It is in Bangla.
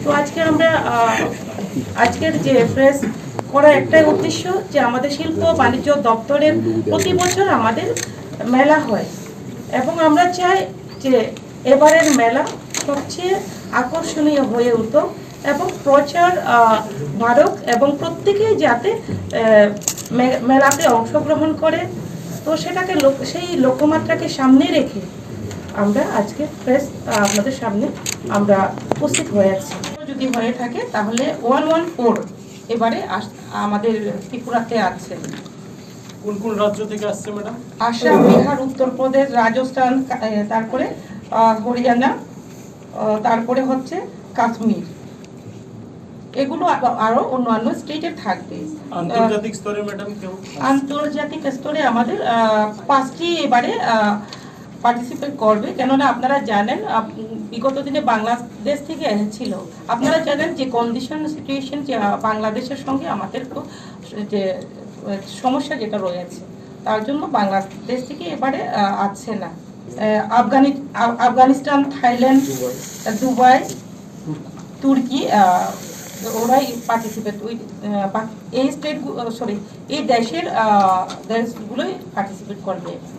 তো আজকে আমরা আজকের যে প্রেস করার একটাই উদ্দেশ্য যে আমাদের শিল্প বাণিজ্য দপ্তরের প্রতি বছর আমাদের মেলা হয় এবং আমরা চাই যে এবারের মেলা সবচেয়ে আকর্ষণীয় হয়ে উঠত এবং প্রচার বাড়ুক এবং প্রত্যেকেই যাতে মেলাতে অংশগ্রহণ করে। তো সেটাকে সেই লক্ষ্যমাত্রাকে সামনে রেখে আমরা আজকে প্রেস আপনাদের সামনে আমরা উপস্থিত হয়ে আছি। যদি হয়ে থাকে তাহলে 114 এবারে আমাদের ত্রিপুরাতে আছে। কোন কোন রাজ্য থেকে আসছে ম্যাডাম? আসাম, বিহার, উত্তরপ্রদেশ, রাজস্থান, তারপরে হরিয়ানা, তারপরে হচ্ছে কাশ্মীর, এগুলো আরো অন্যান্য স্টেটে থাকবে। আন্তর্জাতিক স্তরে ম্যাডাম কেউ? আন্তর্জাতিক স্তরে আমাদের 5টি এবারে পার্টিসিপেট করবে। কেননা আপনারা জানেন বিগত দিনে বাংলাদেশ থেকে ছিল, আপনারা জানেন যে কন্ডিশন সিচুয়েশন যে বাংলাদেশের সঙ্গে আমাদের যে সমস্যা যেটা রয়েছে, তার জন্য বাংলাদেশ থেকে এবারে আসছে না। আফগানিস্তান, থাইল্যান্ড, দুবাই, তুর্কি, ওরাই পার্টিসিপেট, এই স্টেট এই দেশের দেশগুলোই পার্টিসিপেট করবে।